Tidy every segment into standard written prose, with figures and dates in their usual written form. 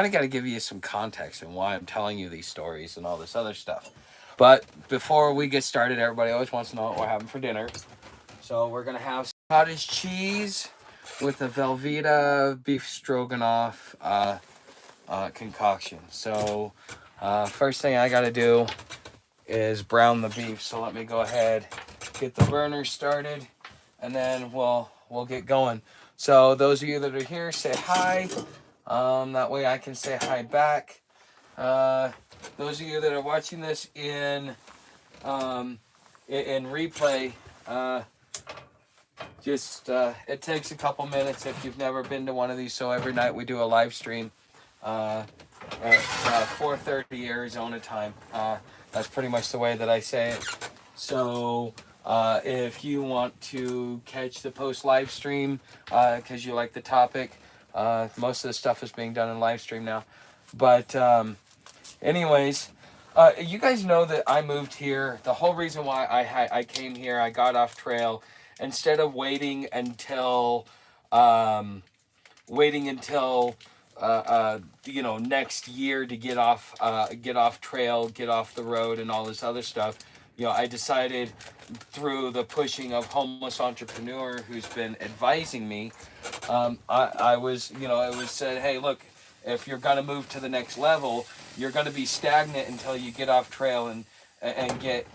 of got to give you some context and why I'm telling you these stories and all this other stuff. But before we get started, everybody always wants to know what we're having for dinner. So we're gonna have some cottage cheese with a Velveeta beef stroganoff concoction. So first thing I gotta do is brown the beef. So let me go ahead, get the burner started, and then we'll get going. So those of you that are here, say hi. That way I can say hi back. Uh, those of you that are watching this in replay, just it takes a couple minutes if you've never been to one of these. So every night we do a live stream uh, at 4:30 Arizona time. That's pretty much the way that I say it. So if you want to catch the post live stream because you like the topic, most of the stuff is being done in live stream now. But anyways, you guys know that I moved here. The whole reason why I came here, I got off trail instead of waiting until next year to get off trail, get off the road, and all this other stuff. I decided through the pushing of homeless entrepreneur who's been advising me. I was, it was said, hey, look, if you're gonna move to the next level, you're gonna be stagnant until you get off trail and get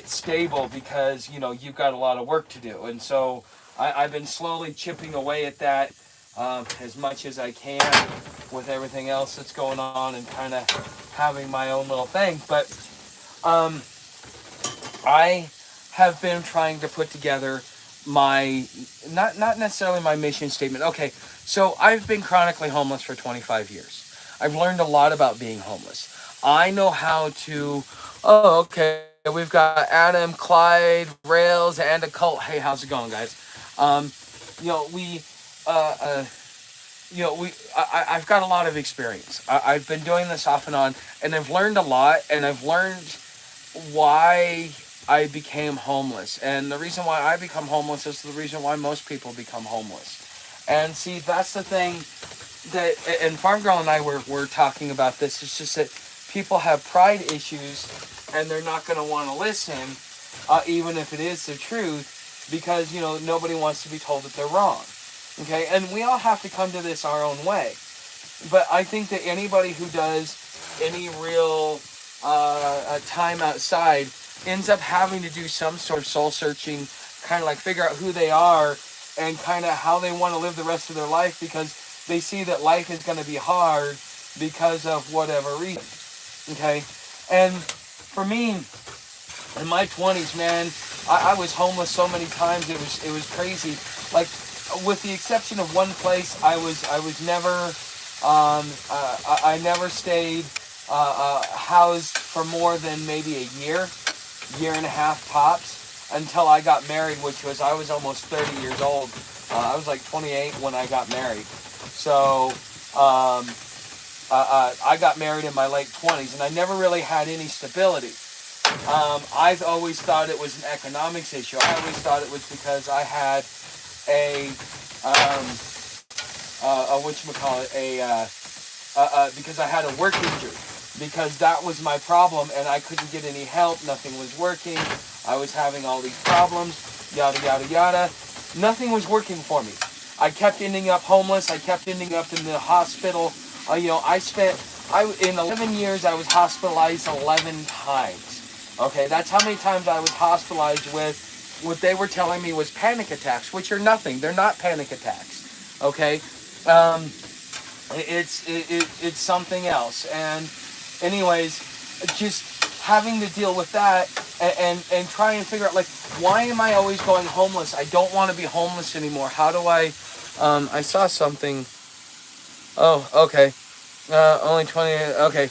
stable, because you've got a lot of work to do. And so I've been slowly chipping away at that as much as I can with everything else that's going on and kind of having my own little thing. But I have been trying to put together my not necessarily my mission statement. Okay, so I've been chronically homeless for 25 years. I've learned a lot about being homeless. I know how to. Oh, okay. We've got Adam, Clyde, Rails, and a cult. Hey, how's it going, guys? Um, we, I've got a lot of experience. I've been doing this off and on, and I've learned a lot, and I've learned why I became homeless. And the reason why I become homeless is the reason why most people become homeless. And see, that's the thing that, and Farm Girl and I were talking about this. It's just that people have pride issues, and they're not going to want to listen, even if it is the truth, because, nobody wants to be told that they're wrong. Okay, and we all have to come to this our own way. But I think that anybody who does any real time outside ends up having to do some sort of soul searching, kind of like figure out who they are and kind of how they want to live the rest of their life, because they see that life is going to be hard because of whatever reason. Okay, and for me, in my 20s, man, I was homeless so many times, it was crazy. Like, with the exception of one place, I was never I never stayed housed for more than maybe a year and a half tops, until I got married, I was almost 30 years old. I was like 28 when I got married. So I got married in my late 20s, and I never really had any stability. I've always thought it was an economics issue. I always thought it was because I had because I had a work injury, because that was my problem, and I couldn't get any help. Nothing was working. I was having all these problems, yada yada yada. Nothing was working for me. I kept ending up homeless. I kept ending up in the hospital. In 11 years I was hospitalized 11 times. Okay, that's how many times I was hospitalized with what they were telling me was panic attacks, which are nothing. They're not panic attacks. Okay, it's something else. And anyways, just having to deal with that and try and figure out, like, why am I always going homeless? I don't want to be homeless anymore. How do I saw something. Oh, okay. Only 20. Okay.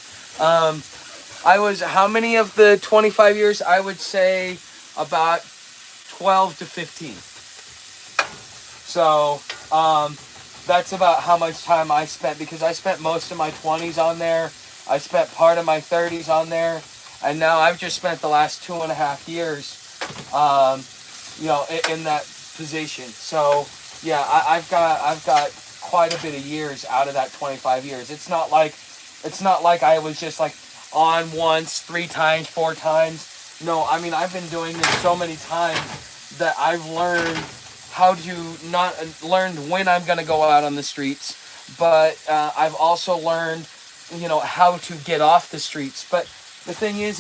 I was, how many of the 25 years? I would say about 12 to 15. So, that's about how much time I spent, because I spent most of my 20s on there. I spent part of my 30s on there. And now I've just spent the last 2.5 years, in that position. So, yeah, I've got quite a bit of years out of that 25 years. It's not like I was just like on once, 3 times, 4 times. No, I mean, I've been doing this so many times that I've learned how to not learned when I'm going to go out on the streets, but I've also learned, how to get off the streets. But the thing is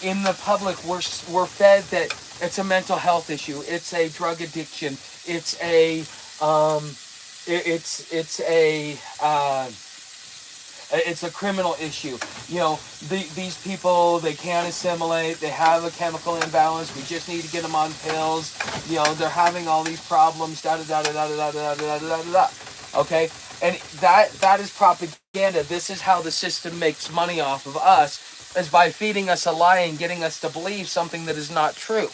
in the public, we're fed that it's a mental health issue, it's a drug addiction, it's a it's a criminal issue. These people, they can't assimilate. They have a chemical imbalance. We just need to get them on pills. They're having all these problems. Da da da da da da da da da da da. Okay, and that is propaganda. This is how the system makes money off of us, is by feeding us a lie and getting us to believe something that is not true.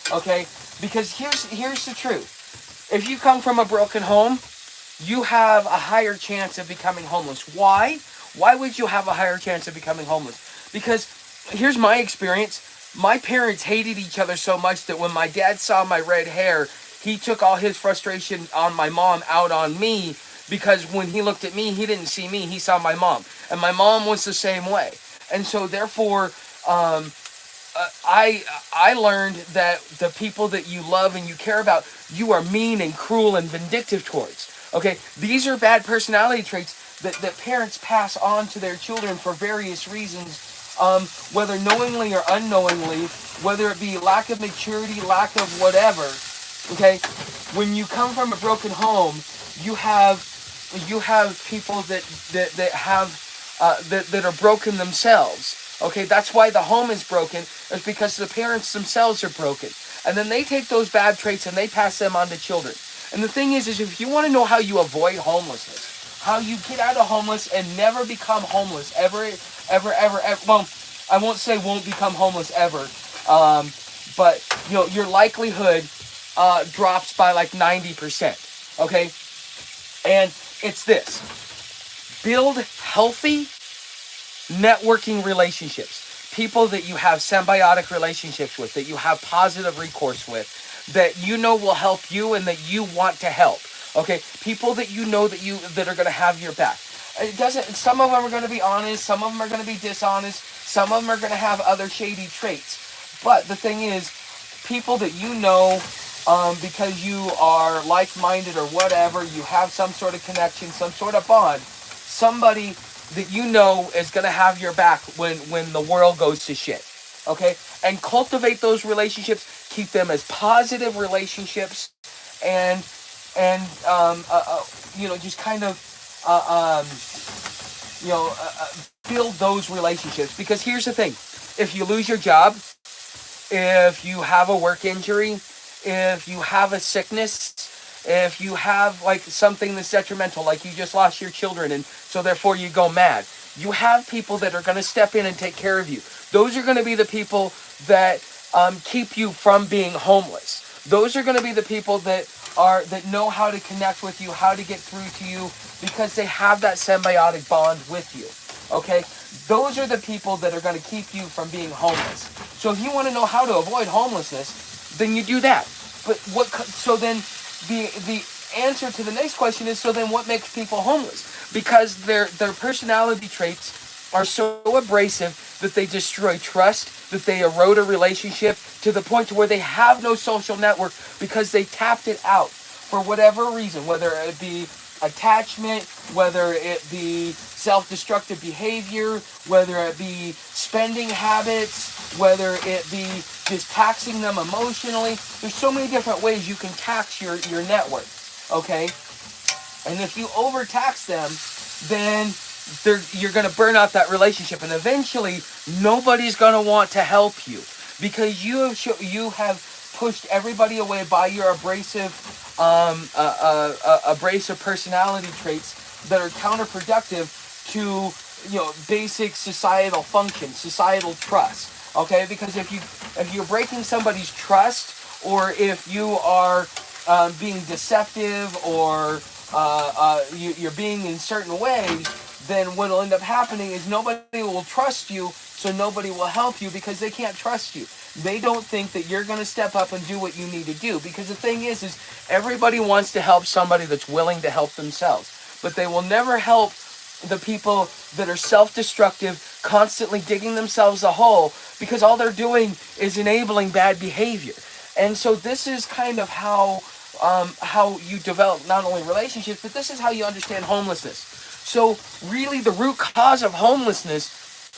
Okay, because here's the truth. If you come from a broken home, you have a higher chance of becoming homeless. Why? Why would you have a higher chance of becoming homeless? Because here's my experience. My parents hated each other so much that when my dad saw my red hair, he took all his frustration on my mom out on me, because when he looked at me, he didn't see me, he saw my mom. And my mom was the same way. And so therefore, I learned that the people that you love and you care about, you are mean and cruel and vindictive towards. Okay, these are bad personality traits that parents pass on to their children for various reasons, whether knowingly or unknowingly, whether it be lack of maturity, lack of whatever. Okay, when you come from a broken home, you have people that are broken themselves. Okay, that's why the home is broken, is because the parents themselves are broken, and then they take those bad traits and they pass them on to children. And the thing is if you want to know how you avoid homelessness, how you get out of homeless and never become homeless ever, well, I won't say won't become homeless ever, but your likelihood drops by like 90%. Okay, and it's this: build healthy networking relationships, people that you have symbiotic relationships with, that you have positive recourse with, that will help you and that you want to help. Okay, people that that are going to have your back. It doesn't. Some of them are going to be honest. Some of them are going to be dishonest. Some of them are going to have other shady traits. But the thing is, people that because you are like-minded or whatever, you have some sort of connection, some sort of bond. Somebody that is going to have your back when the world goes to shit. Okay, and cultivate those relationships. Keep them as positive relationships, and just kind of build those relationships. Because here's the thing: if you lose your job, if you have a work injury, if you have a sickness, if you have like something that's detrimental, like you just lost your children and so therefore you go mad, you have people that are going to step in and take care of you. Those are going to be the people that keep you from being homeless. Those are going to be the people that know how to connect with you, how to get through to you, because they have that symbiotic bond with you. Okay, those are the people that are going to keep you from being homeless. So if you want to know how to avoid homelessness, then you do that. But so then the answer to the next question is, so then what makes people homeless? Because their personality traits are so abrasive that they destroy trust, that they erode a relationship to the point to where they have no social network because they tapped it out for whatever reason, whether it be attachment, whether it be self-destructive behavior, whether it be spending habits, whether it be just taxing them emotionally. There's so many different ways you can tax your network, okay? And if you overtax them, then you're going to burn out that relationship, and eventually nobody's going to want to help you because you have pushed everybody away by your abrasive personality traits that are counterproductive to basic societal function, societal trust. Okay, because if you're breaking somebody's trust, or if you are being deceptive, or you're being in certain ways, then what will end up happening is nobody will trust you, so nobody will help you because they can't trust you. They don't think that you're going to step up and do what you need to do. Because the thing is everybody wants to help somebody that's willing to help themselves. but they will never help the people that are self-destructive, constantly digging themselves a hole, because all they're doing is enabling bad behavior. And so this is kind of how you develop not only relationships, but this is how you understand homelessness. So really the root cause of homelessness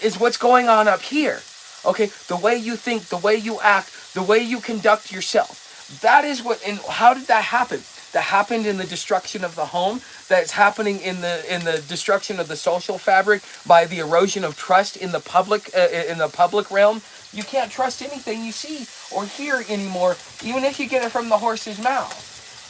is what's going on up here. Okay, the way you think, the way you act, the way you conduct yourself. That is what, and how did that happen? That happened in the destruction of the home. That's happening in the destruction of the social fabric by the erosion of trust in the public realm. You can't trust anything you see or hear anymore, even if you get it from the horse's mouth.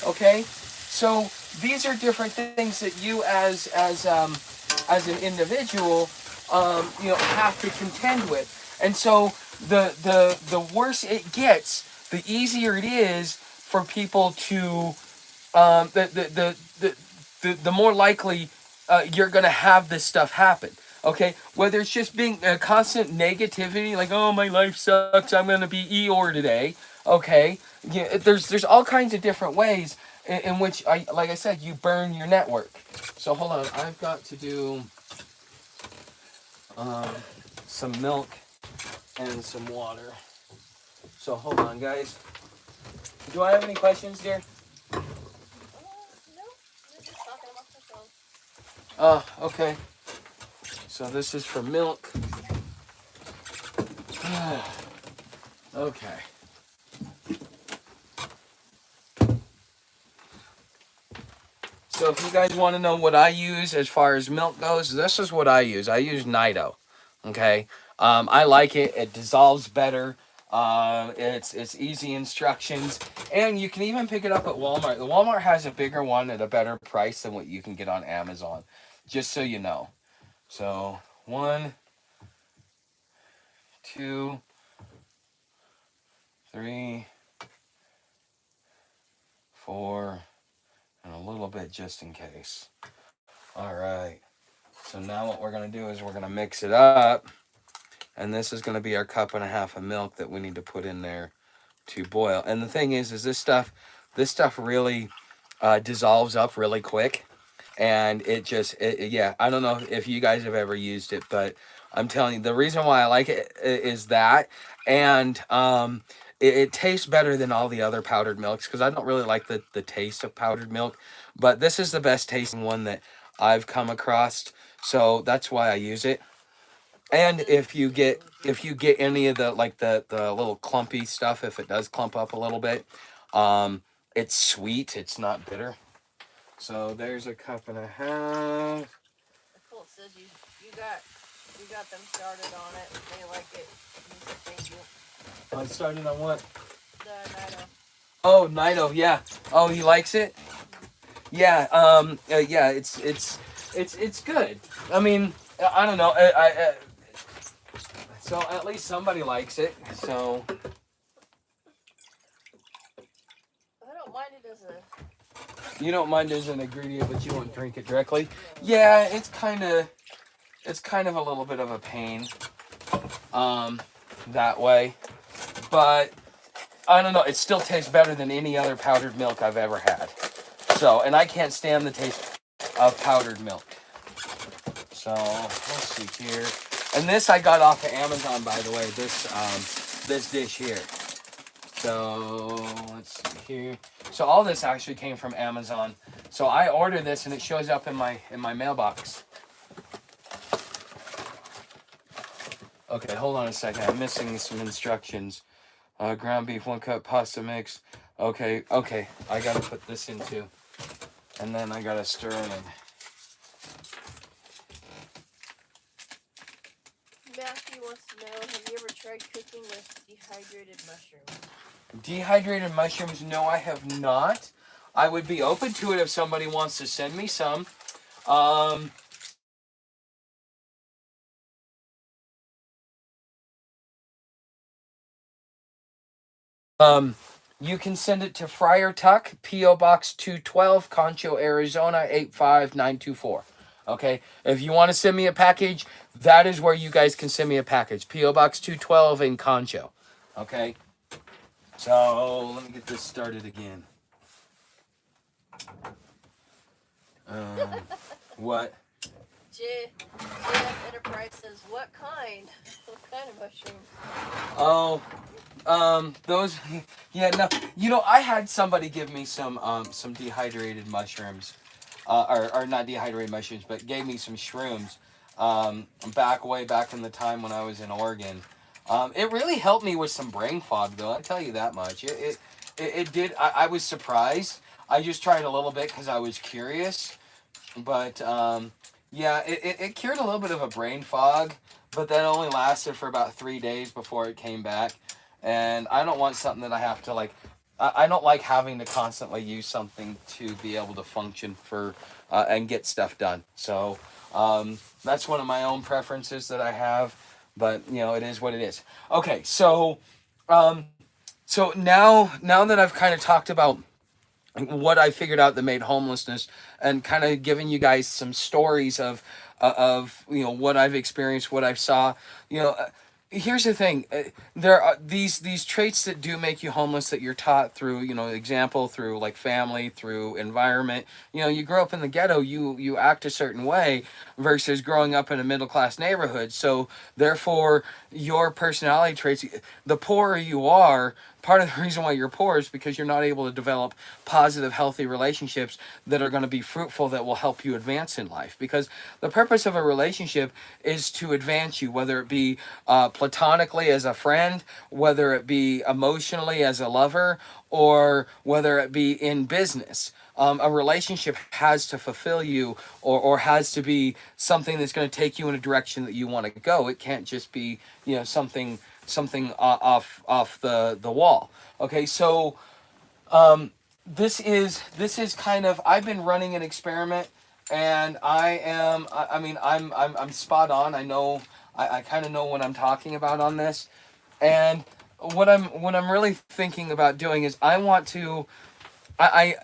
Okay, so these are different things that you as an individual have to contend with. And so the worse it gets, the easier it is for people to the more likely you're going to have this stuff happen. Okay, whether it's just being a constant negativity, like, oh, my life sucks, I'm going to be Eeyore today. Okay, yeah, there's all kinds of different ways in which, like I said, you burn your network. So hold on, I've got to do some milk and some water. So hold on, guys. Do I have any questions, dear? No, we're just talking about the phone. Oh, okay. So this is for milk. Okay. So if you guys want to know what I use as far as milk goes, this is what I use. I use Nido. Okay. I like it. It dissolves better. It's easy instructions, and you can even pick it up at Walmart. The Walmart has a bigger one at a better price than what you can get on Amazon. Just so you know. So 1, 2, 3, 4, and a little bit just in case. All right. So now what we're going to do is we're going to mix it up. And this is going to be our 1.5 cups of milk that we need to put in there to boil. And the thing is this stuff really dissolves up really quick. And yeah, I don't know if you guys have ever used it, but I'm telling you, the reason why I like it is that, and it tastes better than all the other powdered milks, because I don't really like the taste of powdered milk, but this is the best tasting one that I've come across, so that's why I use it. And if you get any of the the little clumpy stuff, if it does clump up a little bit, it's sweet, it's not bitter. So there's a 1.5 cups. Cool. Says you got them started on it. They like it. Thank you. I started on what? The Nido. Oh, Nido, yeah. Oh, he likes it? Yeah, yeah, it's good. I mean, I don't know. So at least somebody likes it. So I don't mind it as a. you don't mind as an ingredient, but you won't drink it directly. Yeah, it's kind of a little bit of a pain, that way. But I don't know. It still tastes better than any other powdered milk I've ever had. So, and I can't stand the taste of powdered milk. So let's see here. And this I got off of Amazon, by the way. This dish here. So let's see here. So all this actually came from Amazon. So I ordered this and it shows up in my mailbox. Okay, hold on a second. I'm missing some instructions. Ground beef, 1 cup, pasta mix. Okay. I gotta put this in too. And then I gotta stir it in. Matthew wants to know, have you ever tried cooking with dehydrated mushrooms? Dehydrated mushrooms? No, I have not. I would be open to it if somebody wants to send me some. You can send it to Friar Tuck, P.O. Box 212, Concho, Arizona 85924. Okay, if you want to send me a package, that is where you guys can send me a package. P.O. Box 212 in Concho. Okay, so let me get this started again. Um, what? JF Enterprise says, what kind? What kind of mushrooms? Oh, those. Yeah, no. You know, I had somebody give me some dehydrated mushrooms, or not dehydrated mushrooms, but gave me some shrooms, way back in the time when I was in Oregon. It really helped me with some brain fog, though. I tell you that much. It did. I was surprised. I just tried a little bit because I was curious, but yeah, it cured a little bit of a brain fog, but that only lasted for about 3 days before it came back. And I don't want something that I have to like. I don't like having to constantly use something to be able to function for and get stuff done. So that's one of my own preferences that I have. But you know, it is what it is. Okay, um, now that I've kind of talked about what I figured out that made homelessness, and kind of giving you guys some stories of you know what I've experienced, what I saw. You know, here's the thing: there are these traits that do make you homeless that you're taught through example, through like family, through environment. You know, you grow up in the ghetto, you act a certain way versus growing up in a middle class neighborhood. So therefore, your personality traits, the poorer you are, part of the reason why you're poor is because you're not able to develop positive, healthy relationships that are going to be fruitful, that will help you advance in life. Because the purpose of a relationship is to advance you, whether it be platonically as a friend, whether it be emotionally as a lover, or whether it be in business. A relationship has to fulfill you, or has to be something that's going to take you in a direction that you want to go. It can't just be something off the wall. Okay, so this is kind of, I've been running an experiment, and I mean I'm spot on. I know, I kind of know what I'm talking about on this. And what I'm really thinking about doing is I want to I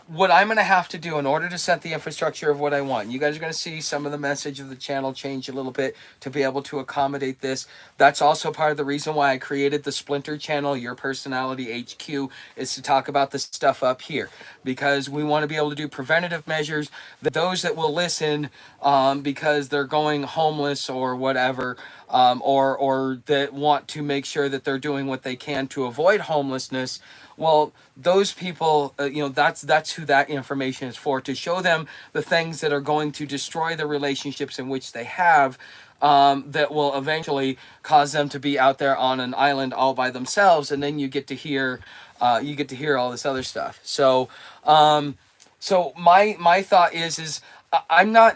what I'm going to have to do in order to set the infrastructure of what I want. You guys are going to see some of the message of the channel change a little bit to be able to accommodate this. That's also part of the reason why I created the Splinter channel, Your Personality HQ, is to talk about this stuff up here, because we want to be able to do preventative measures that those that will listen, because they're going homeless or whatever, or that want to make sure that they're doing what they can to avoid homelessness. Well, those people, that's who that information is for, to show them the things that are going to destroy the relationships in which they have, that will eventually cause them to be out there on an island all by themselves. And then you get to hear all this other stuff. So my thought is I'm not.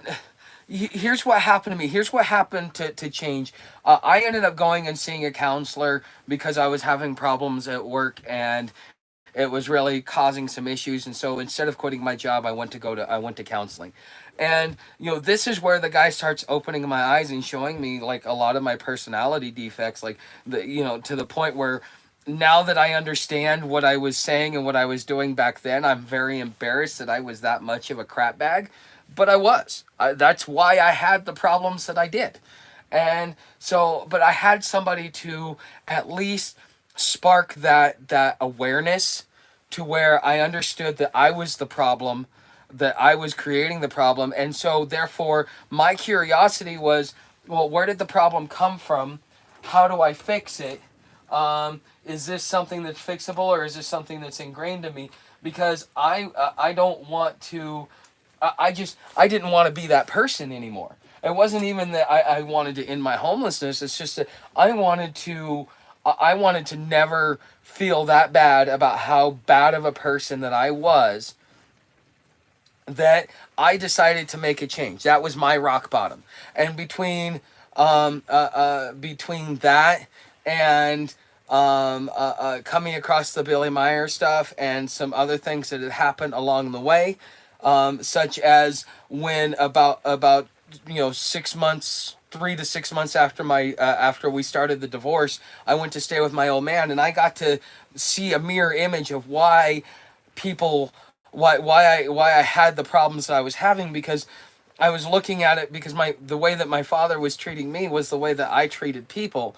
Here's what happened to me. Here's what happened to change. I ended up going and seeing a counselor because I was having problems at work, and it was really causing some issues. And so instead of quitting my job, I went to counseling. And this is where the guy starts opening my eyes and showing me like a lot of my personality defects, like to the point where now that I understand what I was saying and what I was doing back then, I'm very embarrassed that I was that much of a crap bag. But I was. That's why I had the problems that I did. And so, but I had somebody to at least spark that awareness, to where I understood that I was the problem, that I was creating the problem. And so therefore my curiosity was, well, where did the problem come from? How do I fix it? Is this something that's fixable, or is this something that's ingrained in me? Because I don't want to. I didn't want to be that person anymore. It wasn't even that I wanted to end my homelessness. It's just that I wanted to never feel that bad about how bad of a person that I was, that I decided to make a change. That was my rock bottom. And between that and coming across the Billy Meyer stuff and some other things that had happened along the way, such as when about 6 months, 3 to 6 months after we started the divorce, I went to stay with my old man, and I got to see a mirror image of people why I had the problems that I was having, because I was looking at it, because the way that my father was treating me was the way that I treated people.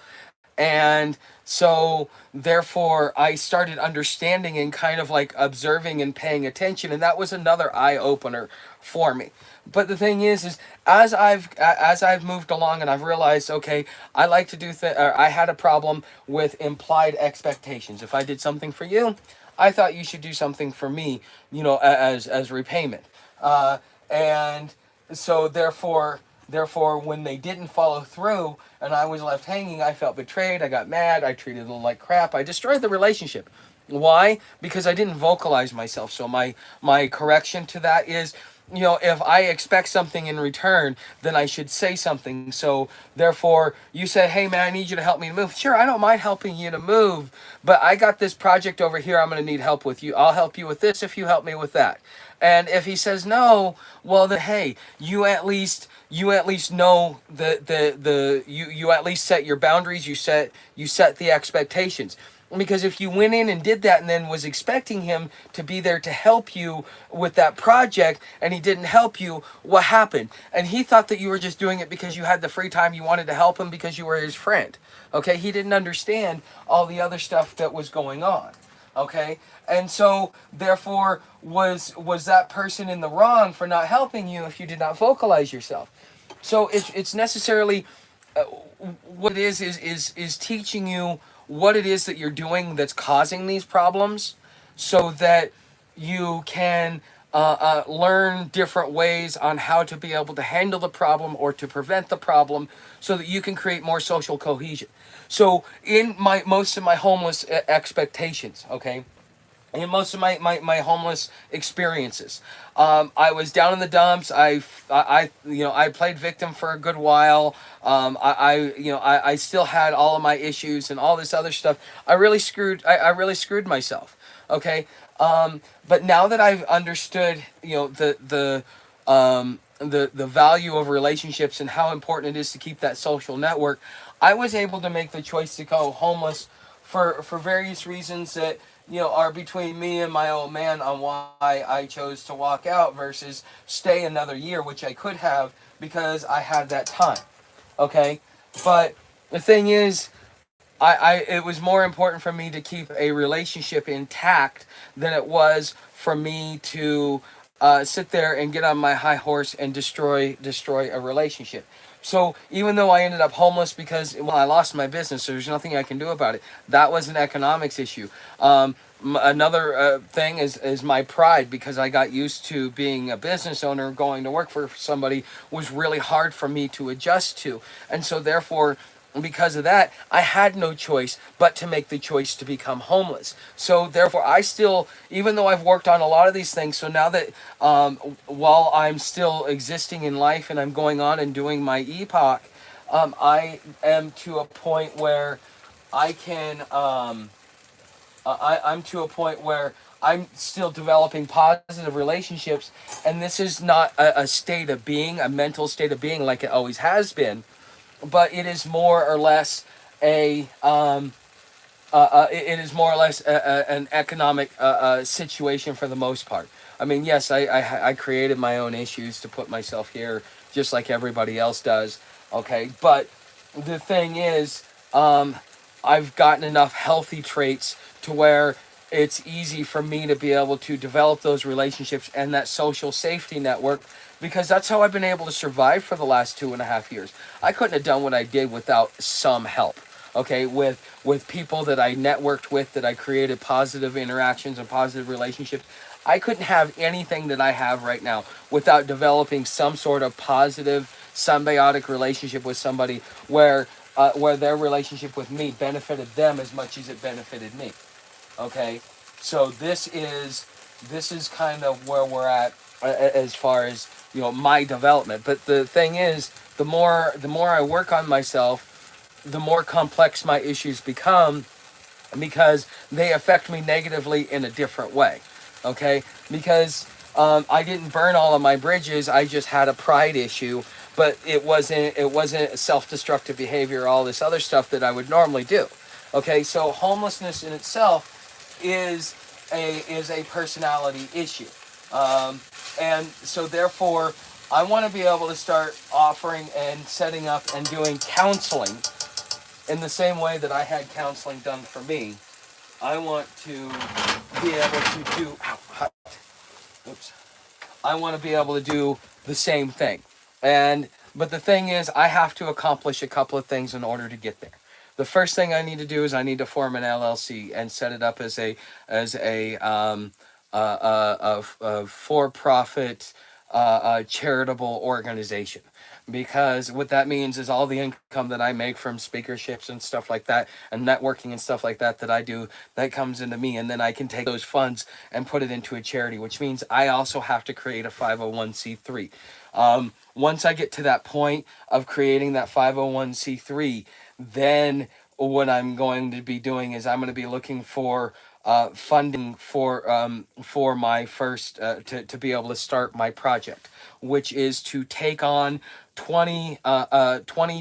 And so therefore I started understanding and kind of like observing and paying attention, and that was another eye opener for me. But the thing is as I've moved along and I've realized, okay, I like to do I had a problem with implied expectations. If I did something for you, I thought you should do something for me, as repayment. And so therefore when they didn't follow through and I was left hanging, I felt betrayed, I got mad, I treated them like crap, I destroyed the relationship. Why? Because I didn't vocalize myself. So my correction to that is, if I expect something in return, then I should say something. So therefore, you say, "Hey man, I need you to help me move." Sure, I don't mind helping you to move, but I got this project over here. I'm going to need help with you. I'll help you with this if you help me with that. And if he says no, well then hey, you at least know you at least set your boundaries. You set the expectations. Because if you went in and did that and then was expecting him to be there to help you with that project and he didn't help you, what happened? And he thought that you were just doing it because you had the free time, you wanted to help him because you were his friend. Okay, he didn't understand all the other stuff that was going on. Okay, and so therefore was that person in the wrong for not helping you if you did not vocalize yourself? So it's necessarily what it is teaching you what it is that you're doing that's causing these problems, so that you can learn different ways on how to be able to handle the problem or to prevent the problem, so that you can create more social cohesion. So in my most of my homeless expectations, okay, in most of my homeless experiences, I was down in the dumps. I played victim for a good while. I still had all of my issues and all this other stuff. I really screwed myself. Okay. But now that I've understood, the value of relationships and how important it is to keep that social network, I was able to make the choice to go homeless for various reasons that are between me and my old man on why I chose to walk out versus stay another year, which I could have because I had that time. Okay, but the thing is, it was more important for me to keep a relationship intact than it was for me to sit there and get on my high horse and destroy a relationship. So even though I ended up homeless because, well, I lost my business, so there's nothing I can do about it. That was an economics issue. Another thing is my pride, because I got used to being a business owner. Going to work for somebody was really hard for me to adjust to, and so therefore, because of that, I had no choice but to make the choice to become homeless. So therefore, I still, even though I've worked on a lot of these things, so now that while I'm still existing in life and I'm going on and doing my epoch, I am to a point where I can. I'm to a point where I'm still developing positive relationships, and this is not a state of being, a mental state of being like it always has been, but it is more or less an economic situation for the most part. I mean, yes, I created my own issues to put myself here, just like everybody else does. Okay, but the thing is, I've gotten enough healthy traits to where it's easy for me to be able to develop those relationships and that social safety network, because that's how I've been able to survive for the last 2.5 years. I couldn't have done what I did without some help. Okay, with people that I networked with, that I created positive interactions and positive relationships. I couldn't have anything that I have right now without developing some sort of positive symbiotic relationship with somebody where their relationship with me benefited them as much as it benefited me. Okay, so this is kind of where we're at as far as my development. But the thing is, the more I work on myself, the more complex my issues become, because they affect me negatively in a different way. Okay, because I didn't burn all of my bridges. I just had a pride issue, but it wasn't self-destructive behavior, all this other stuff that I would normally do. Okay, so homelessness in itself is a personality issue, and so therefore I want to be able to start offering and setting up and doing counseling in the same way that I had counseling done for me, I want to be able to do, oops, I want to be able to do the same thing. But the thing is, I have to accomplish a couple of things in order to get there. The first thing I need to do is I need to form an LLC and set it up as a for-profit charitable organization, because what that means is all the income that I make from speakerships and stuff like that and networking and stuff like that that I do, that comes into me, and then I can take those funds and put it into a charity, which means I also have to create a 501c3. Once I get to that point of creating that 501c3, then what I'm going to be doing is I'm going to be looking for funding for my first to be able to start my project, which is to take on 20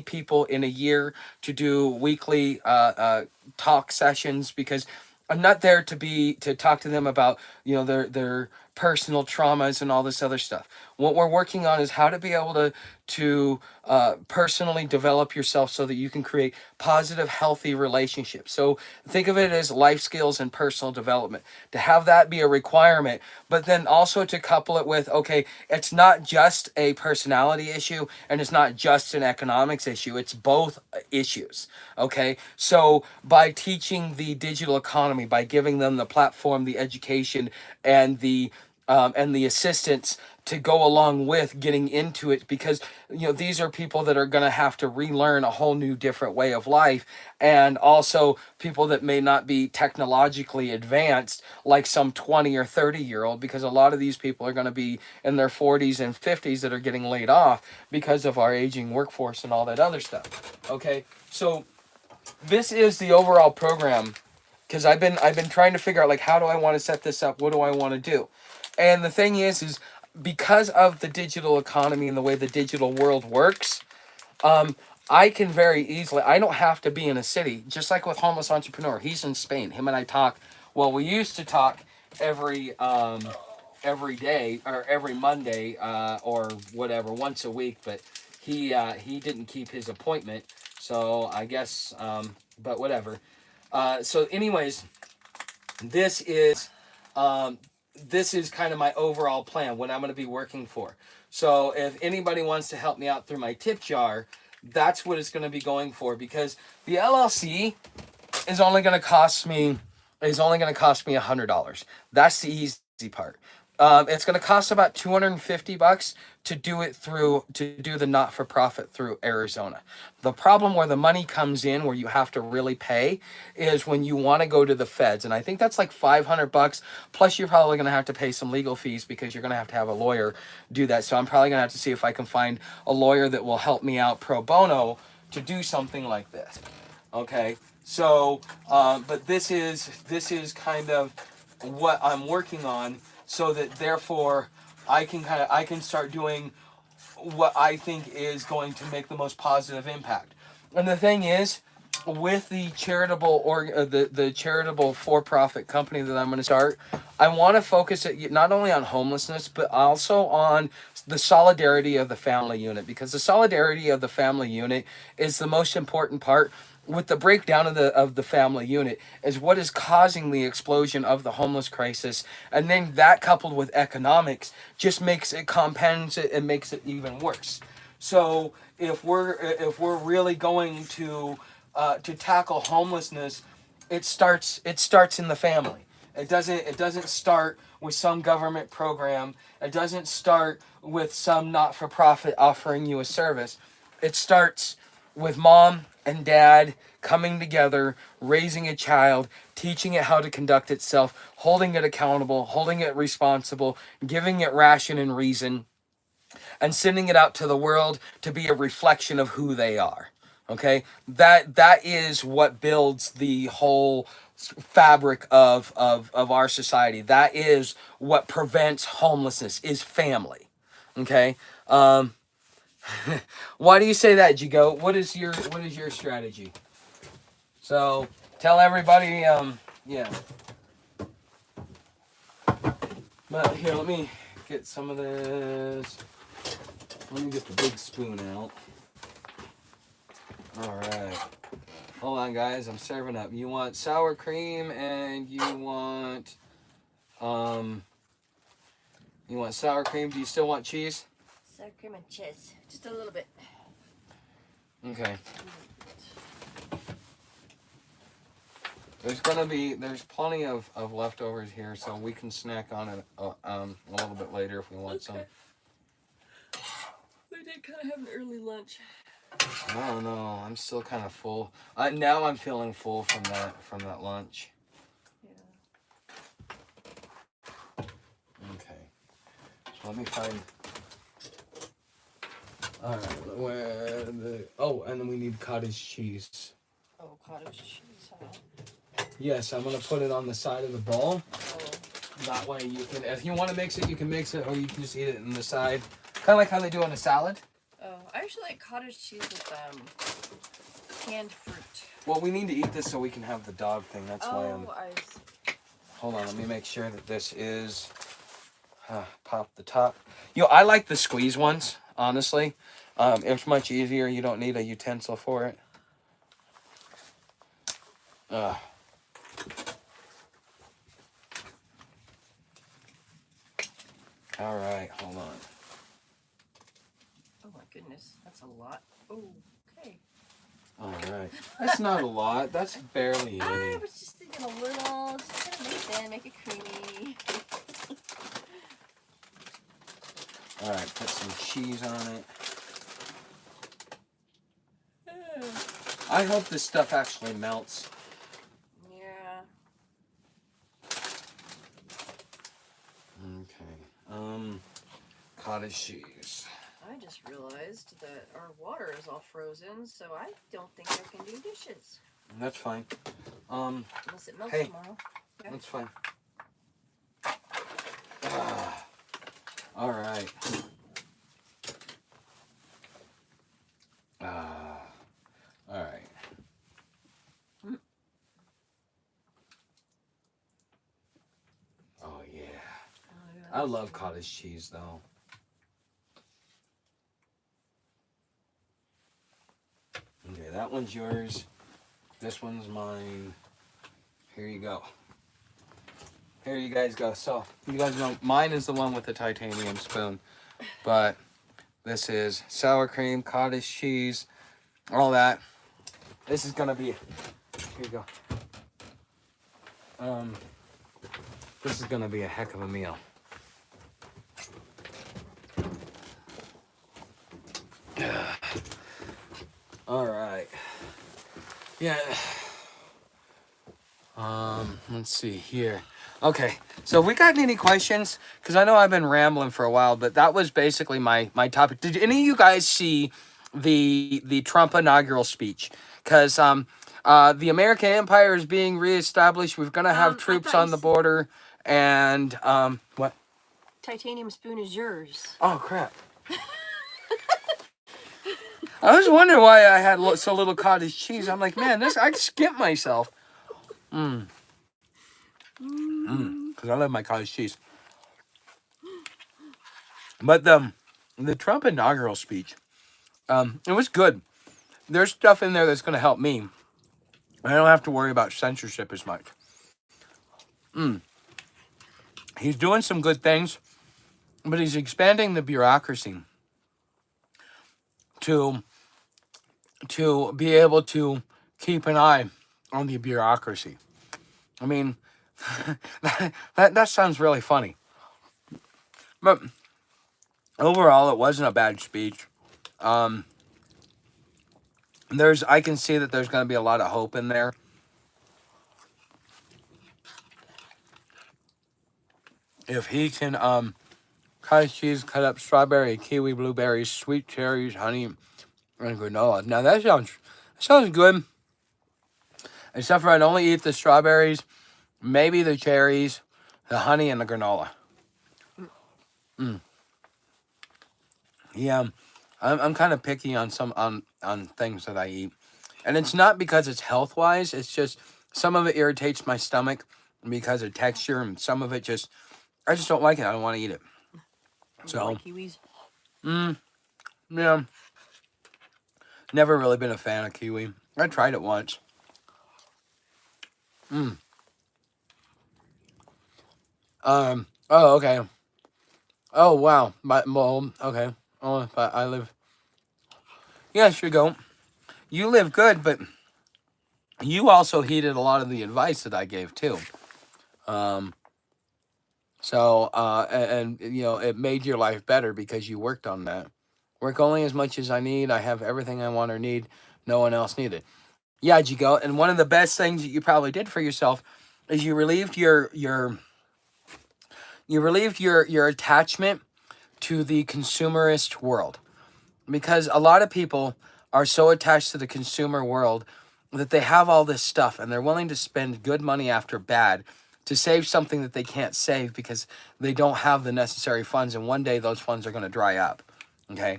people in a year to do weekly talk sessions, because I'm not there to talk to them about, you know, their personal traumas and all this other stuff. What we're working on is how to be able to personally develop yourself so that you can create positive, healthy relationships. So think of it as life skills and personal development. To have that be a requirement, but then also to couple it with, okay, it's not just a personality issue and it's not just an economics issue. It's both issues. Okay, so by teaching the digital economy, by giving them the platform, the education, and the assistance to go along with getting into it, because you know these are people that are going to have to relearn a whole new different way of life, and also people that may not be technologically advanced like some 20 or 30-year-old, because a lot of these people are going to be in their 40s and 50s that are getting laid off because of our aging workforce and all that other stuff. Okay, so this is the overall program, because I've been trying to figure out, like, how do I want to set this up? What do I want to do? And the thing is because of the digital economy and the way the digital world works, I can very easily, I don't have to be in a city, just like with Homeless Entrepreneur. He's in Spain. Him and I talk, well, we used to talk every day or every Monday or whatever, once a week, but he didn't keep his appointment, so I guess, but whatever. So anyways, this is kind of my overall plan, what I'm going to be working for. So if anybody wants to help me out through my tip jar, that's what it's going to be going for, because the LLC is only going to cost me $100. That's the easy part. It's going to cost about $250 to do the not-for-profit through Arizona. The problem where the money comes in, where you have to really pay, is when you want to go to the feds, and I think that's like $500. Plus, you're probably going to have to pay some legal fees because you're going to have a lawyer do that. So I'm probably going to have to see if I can find a lawyer that will help me out pro bono to do something like this. Okay, so but this is kind of what I'm working on, so that therefore I can start doing what I think is going to make the most positive impact. And the thing is, with the charitable the charitable for-profit company that I'm going to start, I want to focus it not only on homelessness but also on the solidarity of the family unit, because the solidarity of the family unit is the most important part. With the breakdown of the family unit is what is causing the explosion of the homeless crisis, and then that coupled with economics just compounds it and makes it even worse. So if we're really going to tackle homelessness, it starts in the family. It doesn't start with some government program. It doesn't start with some not-for-profit offering you a service. It starts with mom and dad coming together, raising a child, teaching it how to conduct itself, holding it accountable, holding it responsible, giving it ration and reason, and sending it out to the world to be a reflection of who they are. Okay, that is what builds the whole fabric of our society. That is what prevents homelessness, is family. Okay, why do you say that, Jigo? What is your strategy? So tell everybody, yeah. But here, let me get some of this. Let me get the big spoon out. All right. Hold on, guys. I'm serving up. You want sour cream and um you want sour cream. Do you still want cheese? Sour cream and cheese. Just a little bit. Okay. There's plenty of leftovers here, so we can snack on it a little bit later if we want some. We did kind of have an early lunch. I don't know. I'm still kind of full. Now I'm feeling full from that lunch. Yeah. Okay. So let me find. All right. Where the? Oh, and then we need cottage cheese. Oh, cottage cheese, huh? Yes, I'm gonna put it on the side of the bowl. Oh. That way you can, if you want to mix it, you can mix it, or you can just eat it in the side. Kind of like how they do on a salad. Oh, I actually like cottage cheese with canned fruit. Well, we need to eat this so we can have the dog thing. That's why I'm. I see. Hold on, let me make sure that this is. Pop the top. I like the squeeze ones. Honestly, it's much easier. You don't need a utensil for it. All right, hold on. Oh my goodness, that's a lot. Oh, okay. All right, that's not a lot. That's barely any. I was just thinking a little, just gonna make it creamy. All right, put some cheese on it. I hope this stuff actually melts. Yeah. Okay. Cottage cheese. I just realized that our water is all frozen, so I don't think I can do dishes. That's fine. Unless it melts hey, tomorrow. Yeah. That's fine. All right. All right. Oh yeah. I love cottage cheese though. Okay, that one's yours. This one's mine. Here you go. Here you guys go. So, you guys know mine is the one with the titanium spoon. But this is sour cream, cottage cheese, all that. This is gonna be, here you go. This is gonna be a heck of a meal. All right. Yeah. Let's see here. Okay, so we got any questions? Because I know I've been rambling for a while, but that was basically my topic. Did any of you guys see the Trump inaugural speech? Because the American empire is being reestablished. We're gonna have troops on the border, and what? Titanium spoon is yours. Oh crap! I was wondering why I had so little cottage cheese. I'm like, man, I skipped myself. Because I love my cottage cheese. But the Trump inaugural speech, it was good. There's stuff in there that's going to help me. I don't have to worry about censorship as much. He's doing some good things, but he's expanding the bureaucracy to be able to keep an eye on the bureaucracy. I mean, that sounds really funny. But overall, it wasn't a bad speech. I can see that there's going to be a lot of hope in there. If he can, cottage cheese, cut up strawberry, kiwi, blueberries, sweet cherries, honey, and granola. Now that sounds good. Except for I'd only eat the strawberries, maybe the cherries, the honey, and the granola. Yeah, I'm kind of picky on on things that I eat, and it's not because it's health wise. It's just some of it irritates my stomach because of texture, and some of it I just don't like it. I don't want to eat it. So, like kiwis? Yeah. Never really been a fan of kiwi. I tried it once. Mm. Oh, okay. Oh, wow. Well, okay. Oh, but I live. Yeah, sure go. You live good, but you also heeded a lot of the advice that I gave too. Um, and you know, it made your life better because you worked on that. Work only as much as I need. I have everything I want or need. No one else needed. Yeah, Jigo. And one of the best things that you probably did for yourself is you relieved your attachment to the consumerist world, because a lot of people are so attached to the consumer world that they have all this stuff and they're willing to spend good money after bad to save something that they can't save because they don't have the necessary funds, and one day those funds are going to dry up. Okay.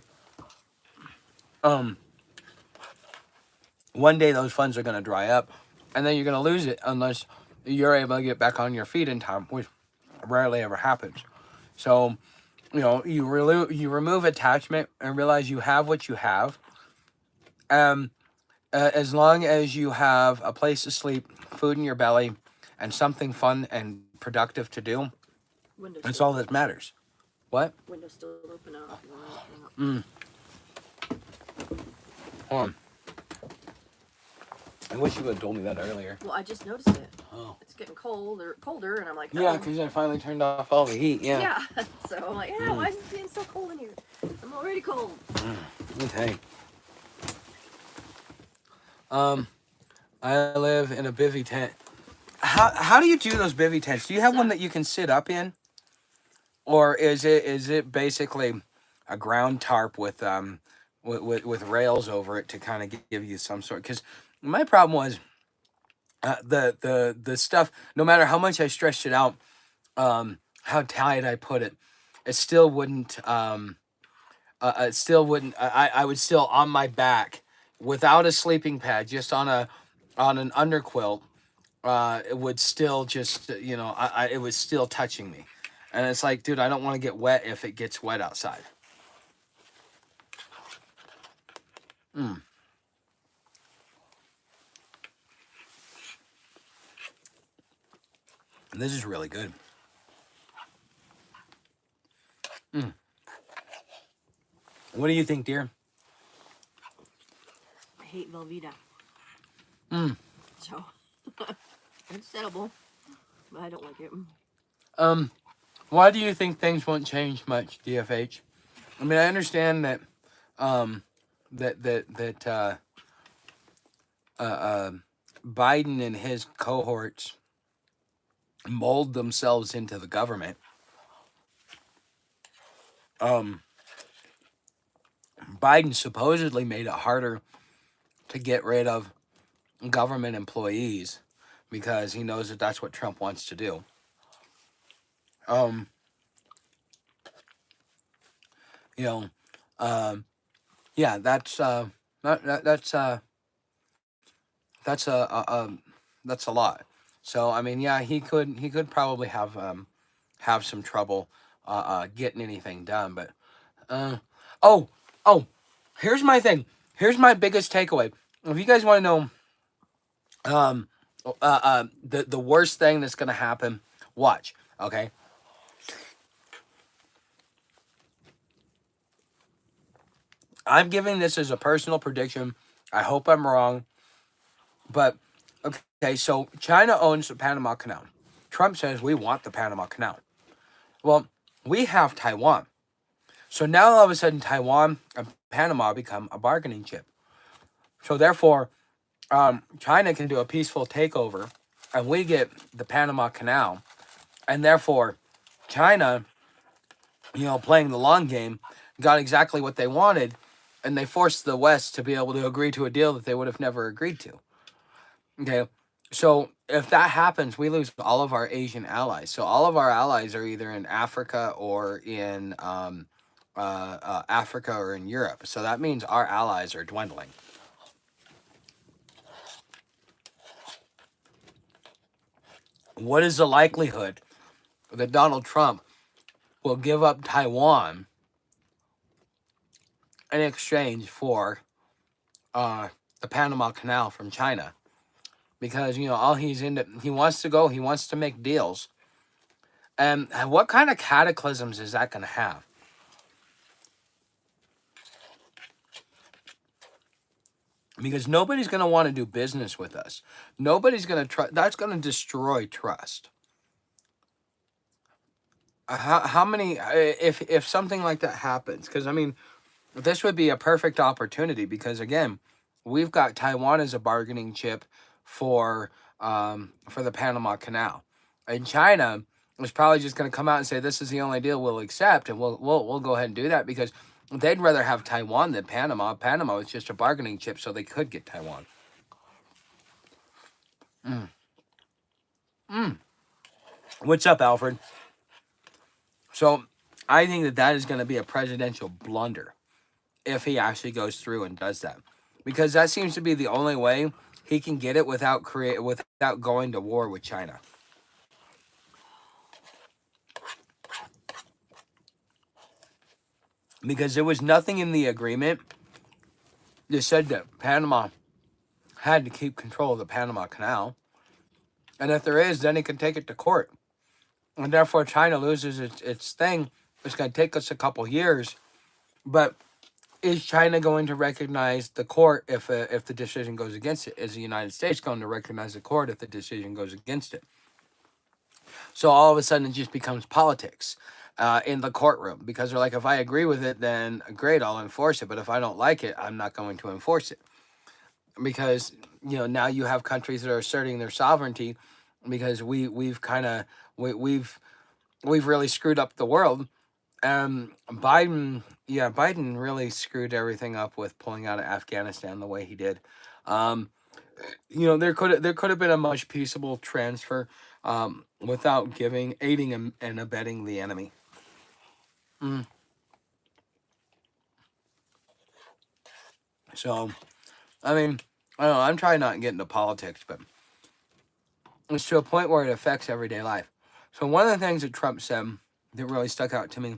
um One day those funds are going to dry up, and then you're going to lose it unless you're able to get back on your feet in time, which rarely ever happens. So, you know, you remove attachment and realize you have what you have. um as long as you have a place to sleep, food in your belly, and something fun and productive to do, Windows that's still all that open. matters. What? Windows still open out if you want anything up. Hold on. I wish you would have told me that earlier. Well, I just noticed it. Oh. It's getting colder, and I'm like, Yeah, oh. because I finally turned off all the heat. Yeah. Yeah. So I'm like, yeah, why is it being so cold in here? I'm already cold. Okay. I live in a bivy tent. How do you do those bivy tents? Do you have one that you can sit up in, or is it basically a ground tarp with rails over it to kind of give you some sort? Because my problem was the stuff. No matter how much I stretched it out, how tight I put it, it still wouldn't. It still wouldn't. I would still on my back without a sleeping pad, just on an underquilt. It would still just it was still touching me, and it's like, dude, I don't want to get wet if it gets wet outside. This is really good. What do you think, dear? I hate Velveeta. Mm. So it's edible, but I don't like it. Why do you think things won't change much, DFH? I mean, I understand that um, that Biden and his cohorts mold themselves into the government. Um, Biden supposedly made it harder to get rid of government employees because he knows that that's what Trump wants to do. Um, you know, yeah, that's that's that's a lot. So I mean, yeah, he could probably have some trouble getting anything done. But uh, oh oh, here's my thing. Here's my biggest takeaway. If you guys want to know um the worst thing that's gonna happen, watch. Okay. I'm giving this as a personal prediction. I hope I'm wrong. But okay, so China owns the Panama Canal. Trump says we want the Panama Canal. Well, we have Taiwan. So now all of a sudden Taiwan and Panama become a bargaining chip. So therefore, China can do a peaceful takeover and we get the Panama Canal. And therefore, China, playing the long game, got exactly what they wanted, and they forced the West to be able to agree to a deal that they would have never agreed to. Okay, so if that happens, we lose all of our Asian allies. So all of our allies are either in Africa or in Africa or in Europe. So that means our allies are dwindling. What is the likelihood that Donald Trump will give up Taiwan in exchange for the Panama Canal from China? because all he wants to go, he wants to make deals. And what kind of cataclysms is that going to have? Because nobody's going to want to do business with us. Nobody's going to trust. That's going to destroy trust. How many, if something like that happens? Because I mean, this would be a perfect opportunity, because again, we've got Taiwan as a bargaining chip for the Panama Canal, and China is probably just going to come out and say this is the only deal we'll accept, and we'll go ahead and do that, because they'd rather have Taiwan than Panama. Panama is just a bargaining chip, so they could get Taiwan. Mm. Mm. What's up, Alfred? So I think that is going to be a presidential blunder if he actually goes through and does that, because that seems to be the only way he can get it without going to war with China. Because there was nothing in the agreement that said that Panama had to keep control of the Panama Canal, and if there is, then he can take it to court, and therefore China loses its thing. It's going to take us a couple years, but is China going to recognize the court if the decision goes against it? Is the United States going to recognize the court if the decision goes against it? So all of a sudden, it just becomes politics in the courtroom, because they're like, if I agree with it, then great, I'll enforce it. But if I don't like it, I'm not going to enforce it, because now you have countries that are asserting their sovereignty, because we've kind of we've really screwed up the world. Biden really screwed everything up with pulling out of Afghanistan the way he did. Um, there could have been a much peaceable transfer without aiding and abetting the enemy. Mm. So, I mean, I don't know. I'm trying not to get into politics, but it's to a point where it affects everyday life. So one of the things that Trump said that really stuck out to me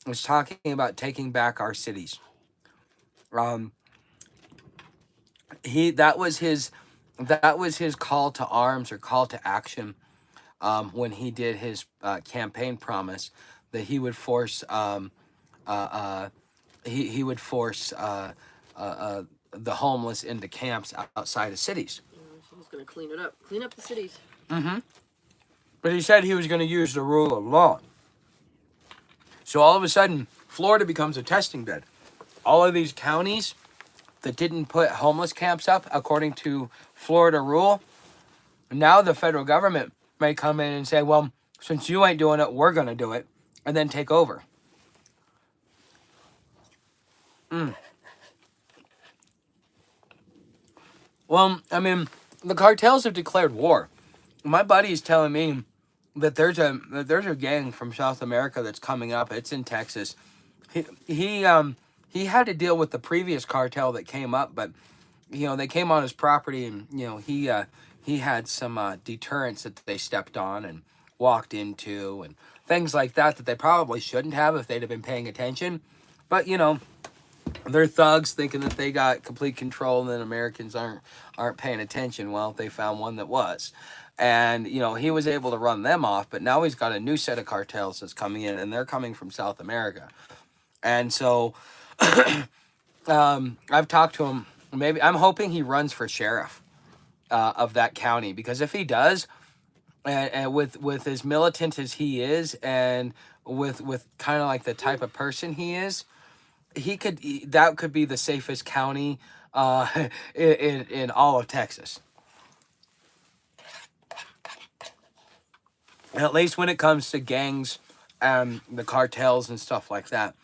was talking about taking back our cities. Um, that was his call to arms, or call to action, when he did his campaign promise that he would force uh, uh, he would force the homeless into camps outside of cities. So he's gonna clean it up, clean up the cities. Mm-hmm. But he said he was going to use the rule of law. So all of a sudden, Florida becomes a testing bed. All of these counties that didn't put homeless camps up according to Florida rule, now the federal government may come in and say, well, since you ain't doing it, we're going to do it, and then take over. Mm. Well, I mean, the cartels have declared war. My buddy is telling me that there's a gang from South America that's coming up. It's in Texas. He had to deal with the previous cartel that came up, but they came on his property, and he had some deterrents that they stepped on and walked into, and things like that they probably shouldn't have if they'd have been paying attention. But they're thugs thinking that they got complete control, and then Americans aren't paying attention. Well, they found one that was. And he was able to run them off, but now he's got a new set of cartels that's coming in, and they're coming from South America. And so I've talked to him. Maybe I'm hoping he runs for sheriff of that county, because if he does, and with as militant as he is, and with kind of like the type of person he is, that could be the safest county in all of Texas. At least when it comes to gangs, the cartels and stuff like that,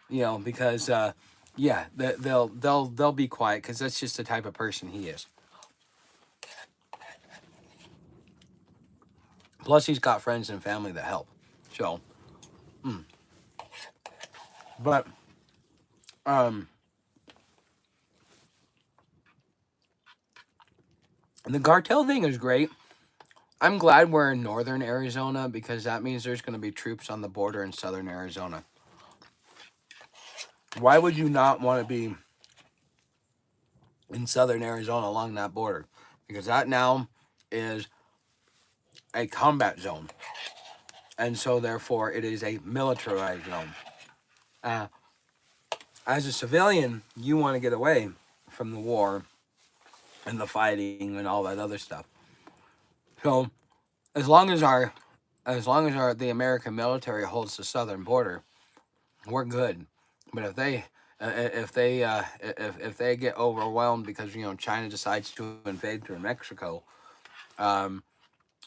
because yeah, they'll be quiet, because that's just the type of person he is. Plus, he's got friends and family that help. So, but um, the cartel thing is great. I'm glad we're in northern Arizona, because that means there's going to be troops on the border in southern Arizona. Why would you not want to be in southern Arizona along that border? because that now is a combat zone, and so therefore it is a militarized zone. Uh, as a civilian, you want to get away from the war and the fighting and all that other stuff. So as long as our the American military holds the southern border, we're good. But if they get overwhelmed because China decides to invade through Mexico, um,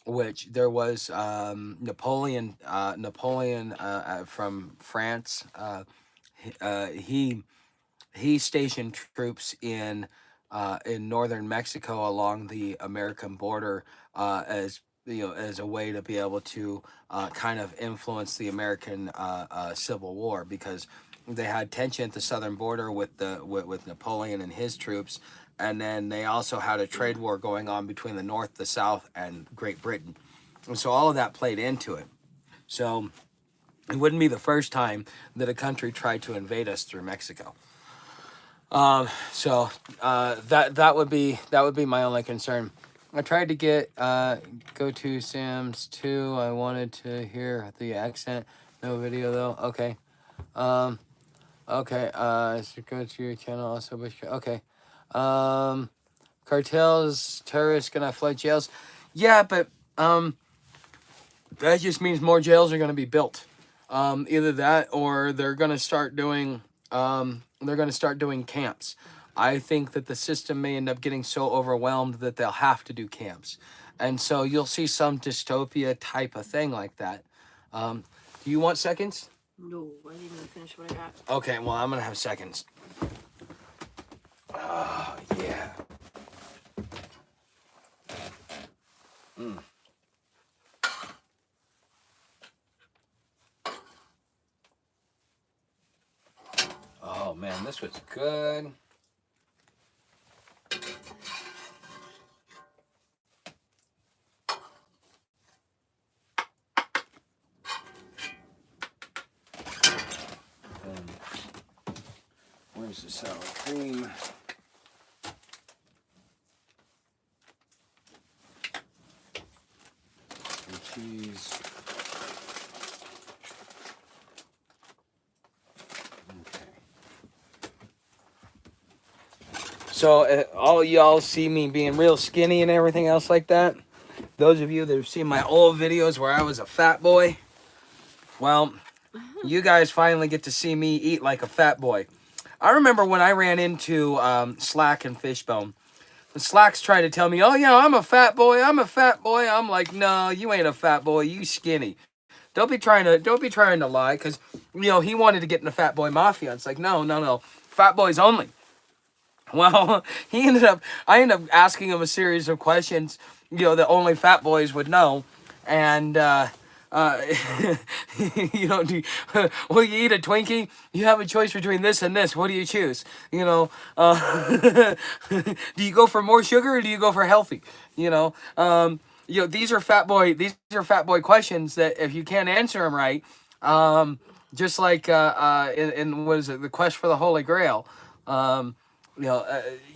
which there was Napoleon from France. He stationed troops in northern Mexico along the American border as as a way to be able to kind of influence the American Civil War, because they had tension at the southern border with Napoleon and his troops, and then they also had a trade war going on between the North, the South, and Great Britain, and so all of that played into it. So it wouldn't be the first time that a country tried to invade us through Mexico. That would be my only concern. I tried to get go to Sam's too. I wanted to hear the accent. No video though. Okay. Um. Okay. So go to your channel also. Okay. Um. Cartels, terrorists gonna flood jails. Yeah, but that just means more jails are gonna be built. Either that or they're going to start doing camps. I think that the system may end up getting so overwhelmed that they'll have to do camps. And so you'll see some dystopia type of thing like that. Do you want seconds? No, I didn't even finish what I got. Okay, well, I'm going to have seconds. Oh, yeah. Mm. Oh, man, this was good. Where's the sour cream? And cheese. So all y'all see me being real skinny and everything else like that. Those of you that have seen my old videos where I was a fat boy, well, you guys finally get to see me eat like a fat boy. I remember when I ran into Slack and Fishbone. And Slack's trying to tell me, "Oh yeah, I'm a fat boy. I'm a fat boy." I'm like, "No, you ain't a fat boy. You skinny. Don't be trying to lie, because he wanted to get in the fat boy mafia." It's like, no, fat boys only. Well, I ended up asking him a series of questions, that only fat boys would know. And, do will you eat a Twinkie? You have a choice between this and this. What do you choose? Do you go for more sugar or do you go for healthy? These are fat boy questions that if you can't answer them right, just like in what is it, the quest for the Holy Grail,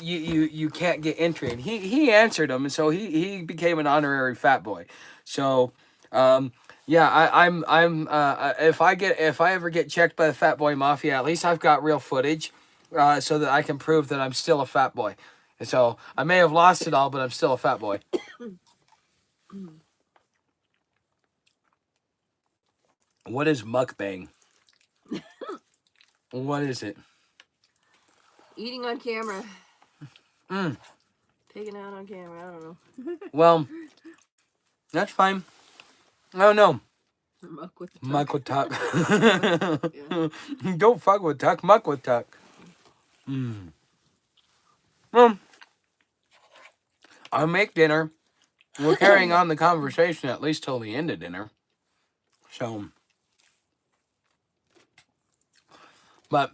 you can't get entry. And he answered them, and so he became an honorary fat boy. So, yeah, if I ever get checked by the Fat Boy Mafia, at least I've got real footage, so that I can prove that I'm still a fat boy. And so I may have lost it all, but I'm still a fat boy. What is mukbang? What is it? Eating on camera. Mm. Taking out on camera. I don't know. Well, that's fine. I don't know. Muck with tuck. Muck with tuck. Don't fuck with tuck. Muck with tuck. Well, I'll make dinner. We're carrying on the conversation at least till the end of dinner. So, but,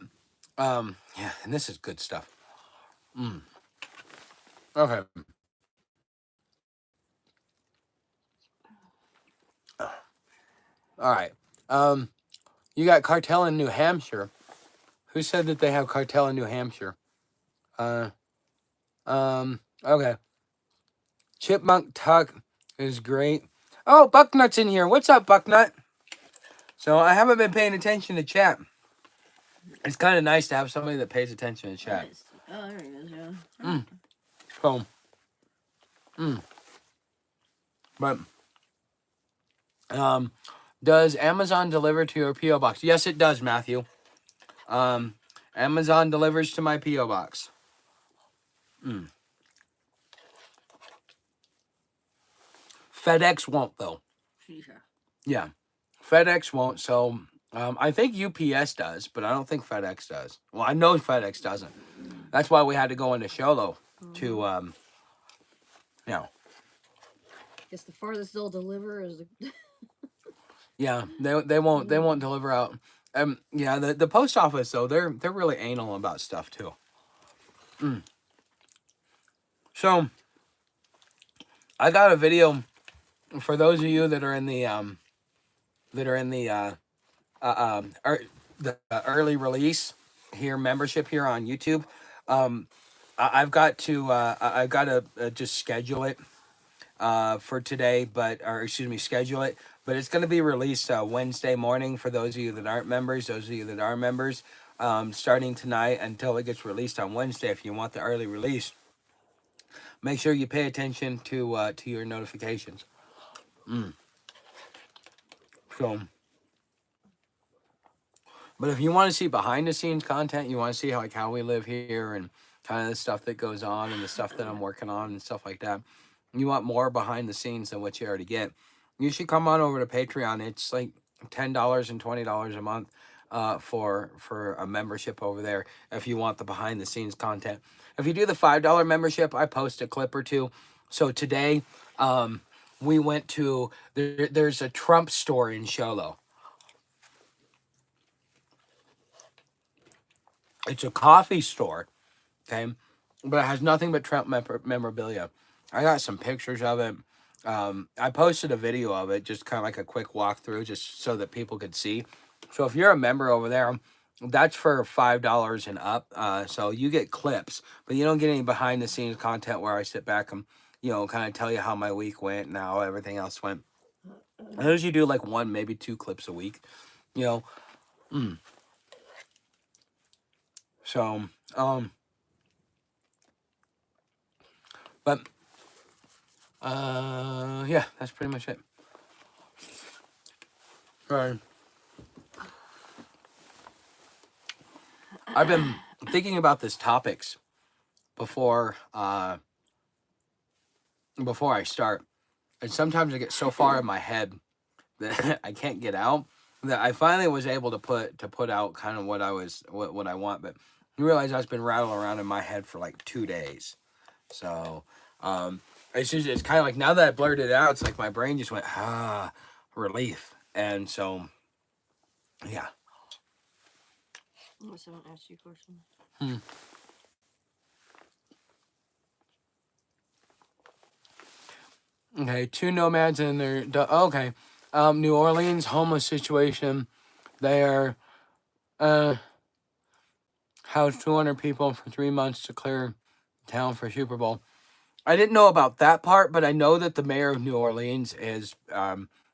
yeah, and this is good stuff. Okay. All right. You got cartel in New Hampshire. Who said that they have cartel in New Hampshire? Okay. Chipmunk Tuck is great. Oh, Bucknut's in here. What's up, Bucknut? So I haven't been paying attention to chat. It's kind of nice to have somebody that pays attention to chat. Nice. Oh, there he is. Yeah. Mm. So, but does Amazon deliver to your PO box? Yes, it does, Matthew. Amazon delivers to my PO box. FedEx won't though. Yeah. Yeah, FedEx won't. So I think UPS does, but I don't think FedEx does. Well, I know FedEx doesn't. That's why we had to go into Sholo to, you know. Guess the farthest they'll deliver is the. Yeah, they won't deliver out. Yeah, the post office though they're really anal about stuff too. So I got a video for those of you that are in the the early release here membership here on YouTube. I've got to just schedule it for today, or excuse me, schedule it. But it's going to be released Wednesday morning for those of you that aren't members. Those of you that are members, starting tonight until it gets released on Wednesday. If you want the early release, make sure you pay attention to your notifications. So, but if you want to see behind the scenes content, you want to see how we live here and kind of the stuff that goes on and the stuff that I'm working on and stuff like that. You want more behind the scenes than what you already get. You should come on over to Patreon. It's like $10 and $20 a month for a membership over there if you want the behind the scenes content. If you do the $5 membership, I post a clip or two. So today, we went to there's a Trump store in Sholo. It's a coffee store, okay, but it has nothing but Trump memorabilia. I got some pictures of it. I posted a video of it, just kind of like a quick walkthrough, just so that people could see. So if you're a member over there, that's for $5 and up. So you get clips, but you don't get any behind the scenes content where I sit back and kind of tell you how my week went and how everything else went. I usually do like one, maybe two clips a week, you know. So, but yeah, that's pretty much it. Right. I've been thinking about this topics before before I start, and sometimes I get so far in my head that I can't get out. That I finally was able to put out kind of what I want, but you realize I've been rattling around in my head for like 2 days. So it's kind of like now that I blurted it out, it's like my brain just went relief, and so yeah. Someone asked you a question. Okay, two nomads and their okay. New Orleans homeless situation. They are housed 200 people for 3 months to clear town for Super Bowl. I didn't know about that part, but I know that the mayor of New Orleans is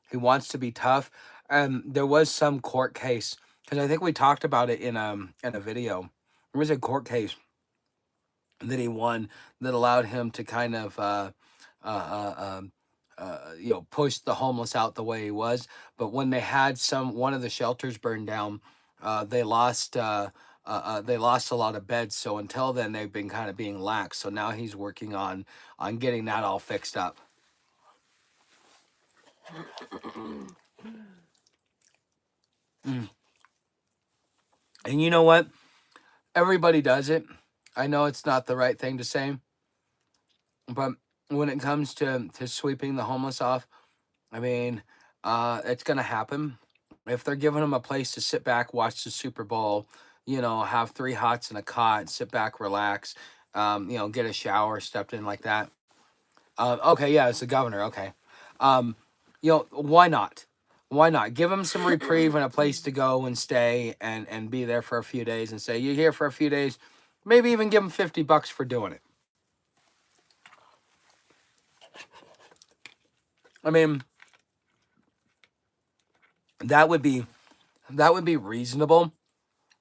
he wants to be tough. There was some court case because I think we talked about it in a video. There was a court case that he won that allowed him to kind of push the homeless out the way he was. But when they had one of the shelters burned down, they lost a lot of beds. So until then, they've been kind of being lax. So now he's working on getting that all fixed up. And you know what? Everybody does it. I know it's not the right thing to say, but when it comes to sweeping the homeless off, I mean, it's gonna happen. If they're giving them a place to sit back, watch the Super Bowl, have 3 hots and a cot, sit back, relax, get a shower, stepped in like that. Okay, yeah, it's the governor. Okay, why not? Why not give them some reprieve and a place to go and stay and be there for a few days and say you're here for a few days, maybe even give them $50 for doing it. I mean, that would be reasonable,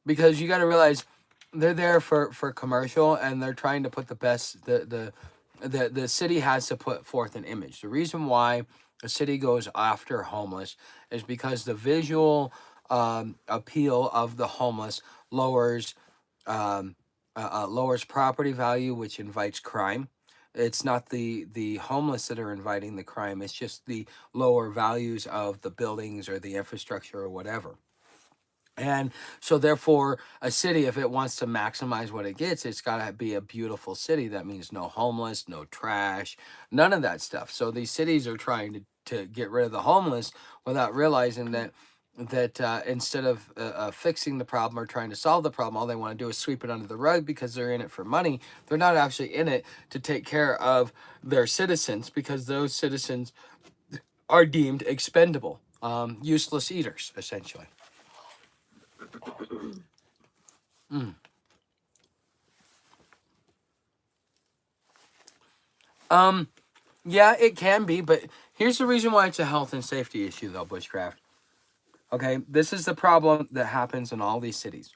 because you got to realize they're there for commercial, and they're trying to put the best, the city has to put forth an image. The reason why the city goes after homeless is because the visual appeal of the homeless lowers lowers property value, which invites crime. It's not the homeless that are inviting the crime, it's just the lower values of the buildings or the infrastructure or whatever. And so, therefore, a city, if it wants to maximize what it gets, it's got to be a beautiful city. That means no homeless, no trash, none of that stuff. So these cities are trying to get rid of the homeless without realizing that instead of fixing the problem or trying to solve the problem, all they want to do is sweep it under the rug because they're in it for money. They're not actually in it to take care of their citizens, because those citizens are deemed expendable, useless eaters, essentially. Mm. Um, Yeah, it can be, but here's the reason why it's a health and safety issue, though, Bushcraft. Okay, this is the problem that happens in all these cities.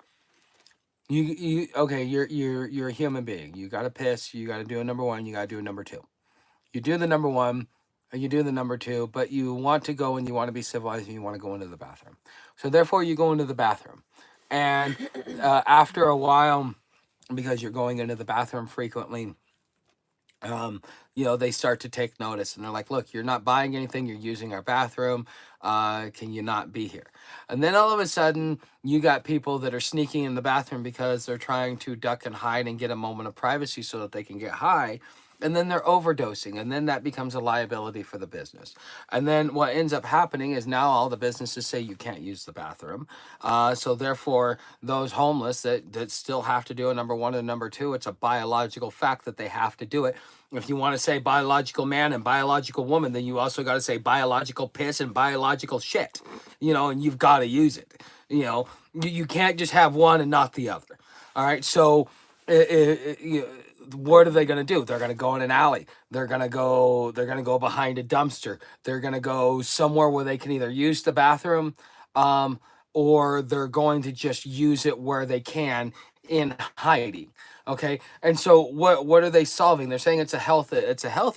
Okay, you're a human being. You gotta piss. You gotta do a number one. You gotta do a number two. You do the number one, and you do the number two, but you want to go and you want to be civilized and you want to go into the bathroom. So therefore, you go into the bathroom, and after a while, because you're going into the bathroom frequently, um, they start to take notice, and they're like, look, you're not buying anything, you're using our bathroom. Can you not be here? And then all of a sudden, you got people that are sneaking in the bathroom because they're trying to duck and hide and get a moment of privacy so that they can get high. And then they're overdosing, and then that becomes a liability for the business. And then what ends up happening is now all the businesses say you can't use the bathroom. So therefore, those homeless that still have to do a number one and number two, it's a biological fact that they have to do it. If you want to say biological man and biological woman, then you also got to say biological piss and biological shit, and you've got to use it. You can't just have one and not the other. All right. So, what are they going to do? They're going to go in an alley. They're going to go behind a dumpster. They're going to go somewhere where they can either use the bathroom, um, or they're going to just use it where they can in hiding. Okay, and so what are they solving? They're saying it's a health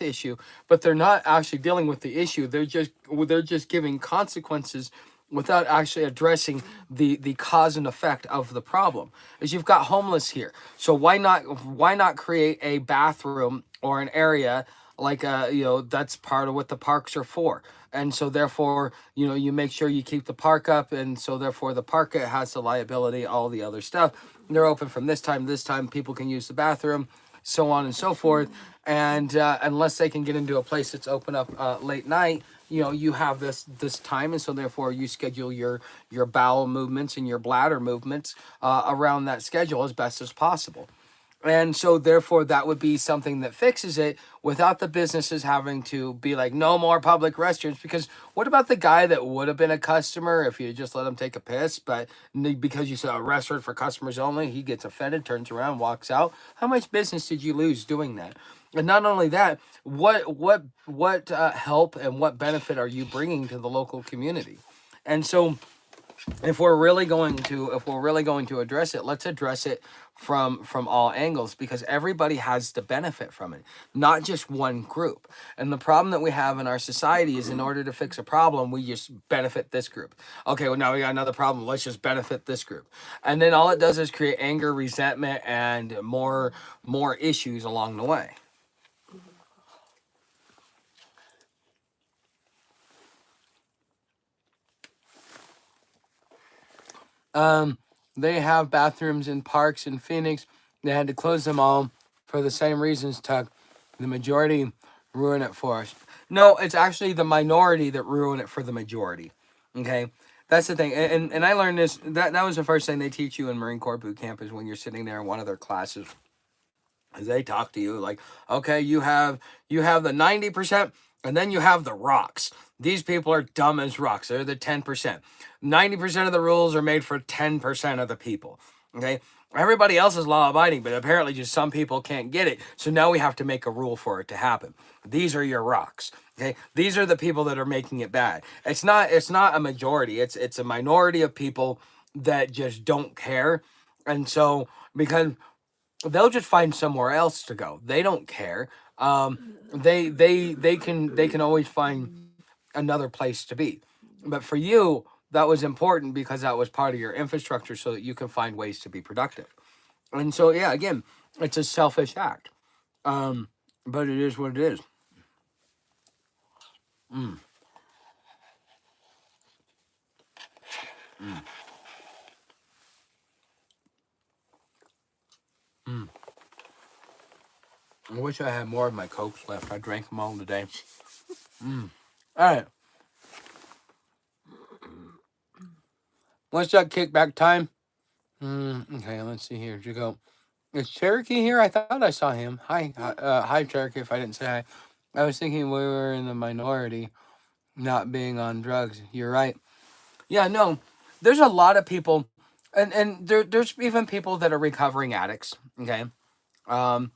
issue, but they're not actually dealing with the issue. They're just giving consequences without actually addressing the cause and effect of the problem. Is you've got homeless here, so why not create a bathroom or an area like that's part of what the parks are for. And so therefore, you make sure you keep the park up, and so therefore the park has the liability, all the other stuff. They're open from this time to this time, people can use the bathroom, so on and so forth. And unless they can get into a place that's open up late night, you have this time, and so therefore you schedule your bowel movements and your bladder movements around that schedule as best as possible. And so therefore that would be something that fixes it without the businesses having to be like, no more public restrooms. Because what about the guy that would have been a customer if you just let him take a piss, but because you said a restaurant for customers only, he gets offended, turns around, walks out? How much business did you lose doing that? And not only that, what help and what benefit are you bringing to the local community? And so if we're really going to address it, let's address it from all angles, because everybody has to benefit from it, not just one group. And the problem that we have in our society is, in order to fix a problem, we just benefit this group. Okay, well, now we got another problem, let's just benefit this group. And then all it does is create anger, resentment, and more issues along the way. Um, they have bathrooms in parks in Phoenix. They had to close them all for the same reasons, Tuck. The majority ruin it for us. No, it's actually the minority that ruin it for the majority. Okay? That's the thing. And I learned this. That was the first thing they teach you in Marine Corps boot camp, is when you're sitting there in one of their classes, they talk to you like, okay, you have the 90%, and then you have the rocks. These people are dumb as rocks. They're the 10%. 90% of the rules are made for 10% of the people. Okay, Everybody else is law abiding, but apparently just some people can't get it. So now we have to make a rule for it to happen. These are your rocks. Okay. These are the people that are making it bad. It's not a majority. It's a minority of people that just don't care. And so because they'll just find somewhere else to go. They don't care. They can always find another place to be. But for you, that was important because that was part of your infrastructure so that you can find ways to be productive. And so, yeah, again, it's a selfish act. Um, but it is what it is. Mm, mm, mm. I wish I had more of my Cokes left. I drank them all today. Mm. All right. What's that kickback time? Okay, let's see here. Did you go? Is Cherokee here? I thought I saw him. Hi, Cherokee. If I didn't say hi, I was thinking we were in the minority, not being on drugs. You're right. Yeah, no, there's a lot of people, and there's even people that are recovering addicts. Okay, um,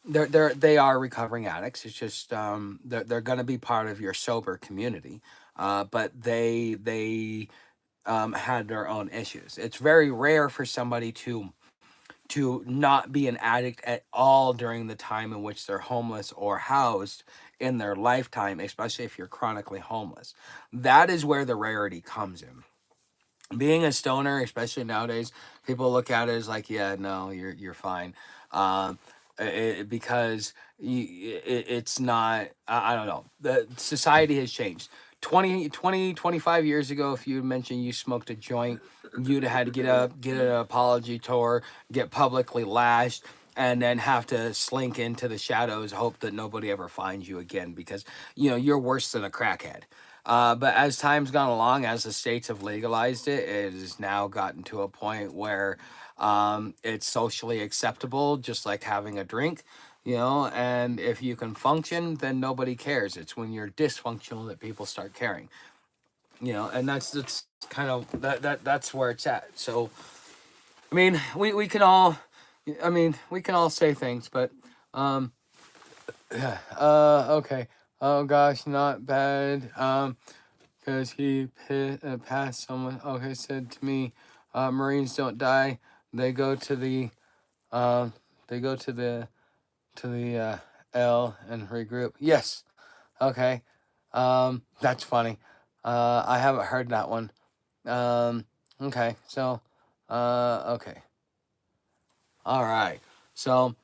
they are recovering addicts. It's just they're gonna be part of your sober community, but they had their own issues. It's very rare for somebody to not be an addict at all during the time in which they're homeless or housed in their lifetime, especially if you're chronically homeless. That is where the rarity comes in. Being a stoner, especially nowadays, people look at it as like, yeah, no, you're fine, because it's not. I don't know. The society has changed. 25 years ago, if you mentioned you smoked a joint, you'd had to get an apology tour, get publicly lashed, and then have to slink into the shadows, hope that nobody ever finds you again because you're worse than a crackhead. But as time's gone along, as the states have legalized it, it has now gotten to a point where it's socially acceptable, just like having a drink, and if you can function, then nobody cares. It's when you're dysfunctional that people start caring, and that's kind of that's where it's at. So, I mean, we can all, we can all say things, but um, okay. Oh gosh, not bad. Because he passed someone. Okay, said to me, Marines don't die. They go to the um, they go to the L and regroup. Yes. Okay. That's funny. I haven't heard that one. Um, okay. So, okay. All right. So.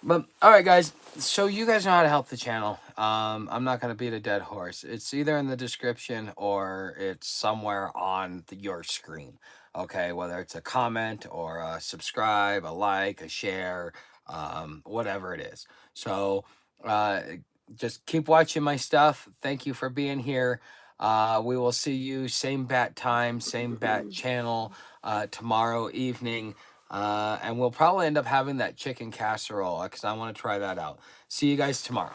But all right, guys. So you guys know how to help the channel. I'm not gonna beat a dead horse. It's either in the description or it's somewhere on your screen. Okay, whether it's a comment or a subscribe, a like, a share, whatever it is. So uh, just keep watching my stuff. Thank you for being here. We will see you same bat time, same bat channel tomorrow evening. And we'll probably end up having that chicken casserole because I want to try that out. See you guys tomorrow.